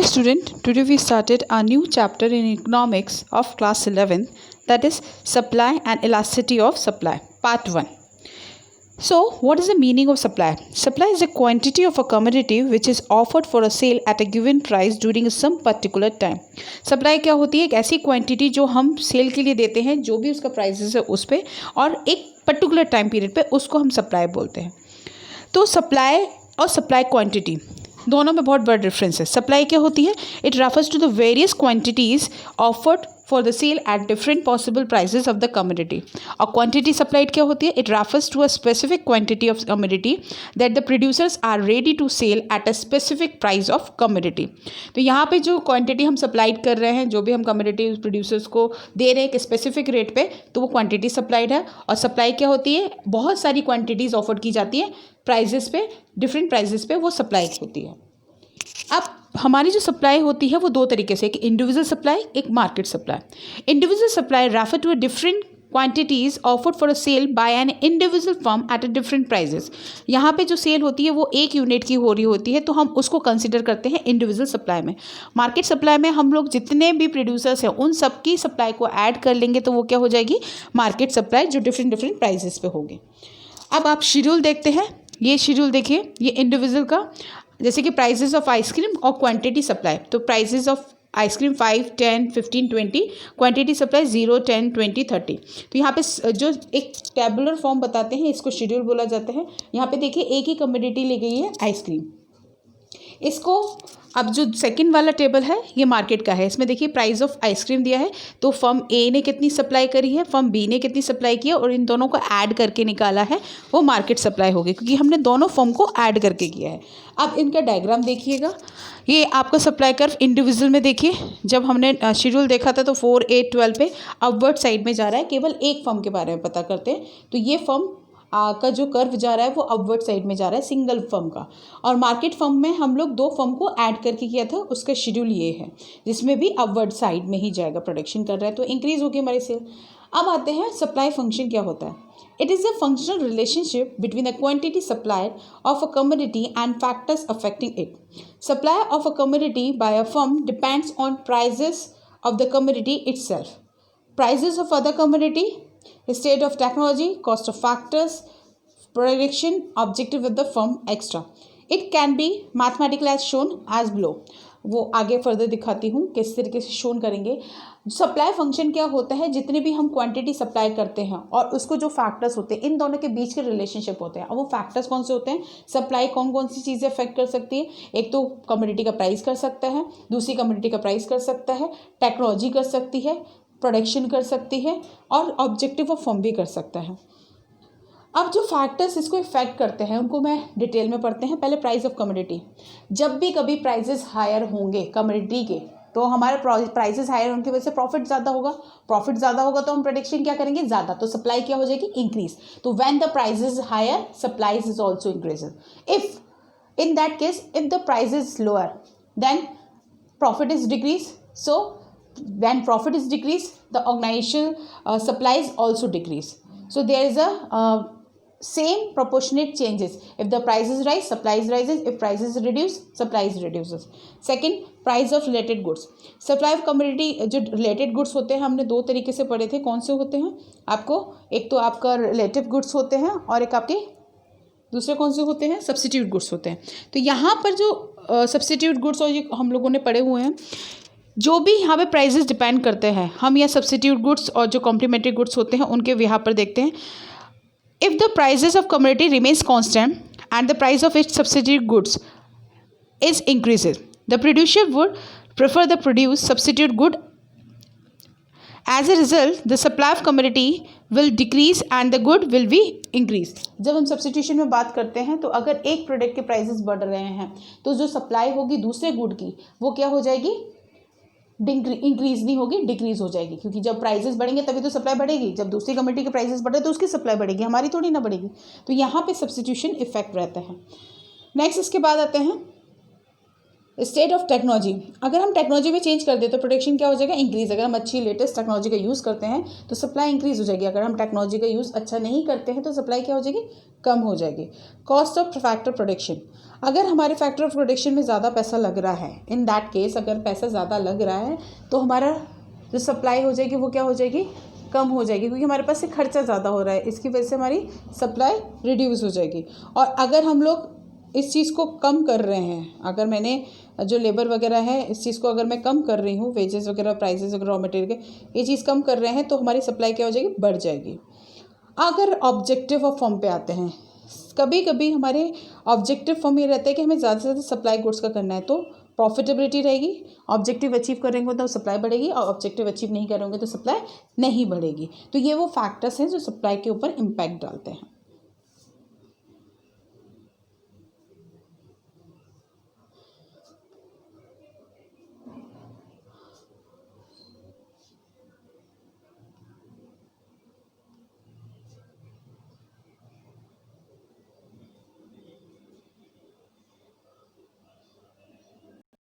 student, today we started a new chapter in economics of class 11, that is supply and elasticity of supply, part 1. So, what is the meaning of supply? Supply is a quantity of a commodity which is offered for a sale at a given price during some particular time. Supply क्या होती है? एक ऐसी quantity जो हम cell के लिए देते हैं, जो भी उसका प्राइसेस है उस पर, और एक पर्टिकुलर टाइम पीरियड पे उसको हम सप्लाई बोलते हैं. तो सप्लाई और सप्लाई क्वांटिटी दोनों में बहुत बड़ा डिफरेंस है. सप्लाई क्या होती है? It refers to the various quantities offered for the sale at different possible prices of the commodity. और क्वांटिटी सप्लाइड क्या होती है? It refers to a specific quantity of commodity that the producers are ready to sell at a specific price of commodity. तो यहाँ पे जो quantity हम supplied कर रहे हैं, जो भी हम कमोडिटी प्रोड्यूसर्स को दे रहे हैं एक स्पेसिफिक रेट पे, तो वो क्वांटिटी सप्लाइड है. और सप्लाई क्या होती है? बहुत सारी क्वांटिटीज़ ऑफर की जाती है प्राइजेस पे, डिफरेंट प्राइजेस पे वो सप्लाई होती है. अब हमारी जो सप्लाई होती है वो दो तरीके से, एक इंडिविजुअल सप्लाई, एक market supply. Individual supply refer to a different quantities offered for a sale by an individual firm at a different prices. यहाँ पे जो सेल होती है वो एक यूनिट की हो रही होती है, तो हम उसको कंसिडर करते हैं इंडिविजुअल सप्लाई में. मार्केट सप्लाई में हम लोग जितने भी प्रोड्यूसर्स हैं उन सबकी सप्लाई को ऐड कर लेंगे, तो वो क्या हो जाएगी? मार्केट सप्लाई, जो डिफरेंट प्राइजेस पे होगी. अब आप शेड्यूल देखते हैं. ये शेड्यूल देखिए, ये इंडिविजुअल का, जैसे कि प्राइसेस ऑफ आइसक्रीम और क्वांटिटी सप्लाई. तो prices of ice cream 5, 10, 15, 20, quantity supply 0, 10, 20, 30. तो यहाँ पे जो एक टेबुलर फॉर्म बताते हैं, इसको शेड्यूल बोला जाता है. यहाँ पे देखिए एक ही कमोडिटी ली गई है, आइसक्रीम. इसको अब जो सेकंड वाला टेबल है ये मार्केट का है. इसमें देखिए प्राइस ऑफ आइसक्रीम दिया है, तो फर्म ए ने कितनी सप्लाई करी है, फर्म बी ने कितनी सप्लाई की है, और इन दोनों को ऐड करके निकाला है, वो मार्केट सप्लाई होगी, क्योंकि हमने दोनों फर्म को ऐड करके किया है. अब इनका डायग्राम देखिएगा. ये आपका सप्लाई कर्व इंडिविजुअल में देखिए, जब हमने शेड्यूल देखा था तो 4, 8, 12 पे अपवर्ड साइड में जा रहा है. केवल एक फर्म के बारे में पता करते हैं, तो ये फर्म का जो कर्व जा रहा है वो अपवर्ड साइड में जा रहा है, सिंगल फर्म का. और मार्केट फर्म में हम लोग दो फर्म को ऐड करके किया था, उसका शेड्यूल ये है, जिसमें भी अपवर्ड साइड में ही जाएगा. प्रोडक्शन कर रहा है तो इंक्रीज होगी हमारी सेल. अब आते हैं सप्लाई फंक्शन क्या होता है. It is a functional relationship between the quantity supplied of a commodity and factors affecting it. Supply of a commodity by a firm depends on prices of the commodity itself, prices of other commodity, state of technology, cost of factors, prediction, objective of the firm, extra. It can be mathematical as shown as below. वो आगे further दिखाती हूँ किस तरीके से shown करेंगे. Supply function क्या होता है? जितने भी हम क्वांटिटी सप्लाई करते हैं और उसको जो फैक्टर्स होते हैं, इन दोनों के बीच के रिलेशनशिप होते हैं. अब वो फैक्टर्स कौन से होते हैं? सप्लाई कौन कौन सी चीज़ें अफेक्ट कर सकती है? एक तो कमोडिटी का प्राइस कर सकता है, दूसरी कमोडिटी का प्राइस कर सकता है, टेक्नोलॉजी कर सकती है, प्रोडक्शन कर सकती है, और ऑब्जेक्टिव ऑफ फर्म भी कर सकता है. अब जो फैक्टर्स इसको इफेक्ट करते हैं उनको मैं डिटेल में पढ़ते हैं. पहले प्राइस ऑफ कमोडिटी. जब भी कभी प्राइसेस हायर होंगे कमोडिटी के, तो हमारे प्राइसेस हायर होने की वजह से प्रॉफिट ज़्यादा होगा. प्रॉफिट ज़्यादा होगा तो हम प्रोडक्शन क्या करेंगे? ज़्यादा. तो सप्लाई क्या हो जाएगी? इंक्रीज. तो when the price is higher, supplies is also increases. If in that case, if the price is lower, then profit is decrease. So when profit is decreased, the organizational supplies also decrease. So there is a same proportionate changes. If the prices rise, supplies rises. If prices reduce, supplies reduces. Second, price of related goods. Supply of commodity, जो related goods होते हैं हमने दो तरीके से पढ़े थे. कौन से होते हैं आपको? एक तो आपका relative goods होते हैं, और एक आपके दूसरे कौन से होते हैं? सब्सिट्यूट गुड्स होते हैं. तो यहाँ पर जो सब्सिट्यूट गुड्स और ये हम लोगों ने पढ़े हुए हैं, जो भी यहाँ पे प्राइजेस डिपेंड करते हैं, हम यहाँ सब्सिट्यूट गुड्स और जो कॉम्प्लीमेंट्री गुड्स होते हैं उनके यहाँ पर देखते हैं. If the prices of commodity remains constant and the price of its substitute goods is increases, the producer would prefer the produce substitute good. As a result the supply of commodity will decrease and the good will be increase. जब हम substitution में बात करते हैं, तो अगर एक product के प्राइसेस बढ़ रहे हैं, तो जो सप्लाई होगी दूसरे गुड की, वो क्या हो जाएगी? इंक्रीज नहीं होगी, डिक्रीज हो जाएगी. क्योंकि जब प्राइसेस बढ़ेंगे तभी तो सप्लाई बढ़ेगी. जब दूसरी कमोडिटी के प्राइसेस बढ़े तो उसकी सप्लाई बढ़ेगी, हमारी थोड़ी ना बढ़ेगी. तो यहाँ पे सब्स्टिट्यूशन इफेक्ट रहता है. नेक्स्ट इसके बाद आते हैं स्टेट ऑफ टेक्नोलॉजी. अगर हम टेक्नोलॉजी में चेंज कर दें तो प्रोडक्शन क्या हो जाएगा? इंक्रीज. अगर हम अच्छी लेटेस्ट टेक्नोलॉजी का यूज़ करते हैं तो सप्लाई इंक्रीज हो जाएगी. अगर हम टेक्नोलॉजी का यूज़ अच्छा नहीं करते हैं तो सप्लाई क्या हो जाएगी? कम हो जाएगी. Cost of factor production. अगर हमारे फैक्टर ऑफ प्रोडक्शन में ज़्यादा पैसा लग रहा है, इन दैट केस अगर पैसा ज़्यादा लग रहा है तो हमारा जो सप्लाई हो जाएगी वो क्या हो जाएगी, कम हो जाएगी, क्योंकि हमारे पास से खर्चा ज़्यादा हो रहा है, इसकी वजह से हमारी सप्लाई रिड्यूस हो जाएगी। और अगर हम लोग इस चीज़ को कम कर रहे हैं, अगर मैंने जो लेबर वगैरह है इस चीज़ को अगर मैं कम कर रही हूँ, वेजेस वगैरह, प्राइसेस वगैरह, रॉ मटेरियल के, ये चीज़ कम कर रहे हैं तो हमारी सप्लाई क्या हो जाएगी, बढ़ जाएगी। अगर ऑब्जेक्टिव ऑफ फॉर्म पे आते हैं, कभी कभी हमारे ऑब्जेक्टिव फॉर्म ये रहता है कि हमें ज़्यादा से ज़्यादा सप्लाई गुड्स का करना है, तो प्रॉफिटेबिलिटी रहेगी। ऑब्जेक्टिव अचीव करेंगे तो सप्लाई बढ़ेगी, और ऑब्जेक्टिव अचीव नहीं करेंगे तो सप्लाई नहीं बढ़ेगी। तो ये वो फैक्टर्स हैं जो सप्लाई के ऊपर इम्पैक्ट डालते हैं।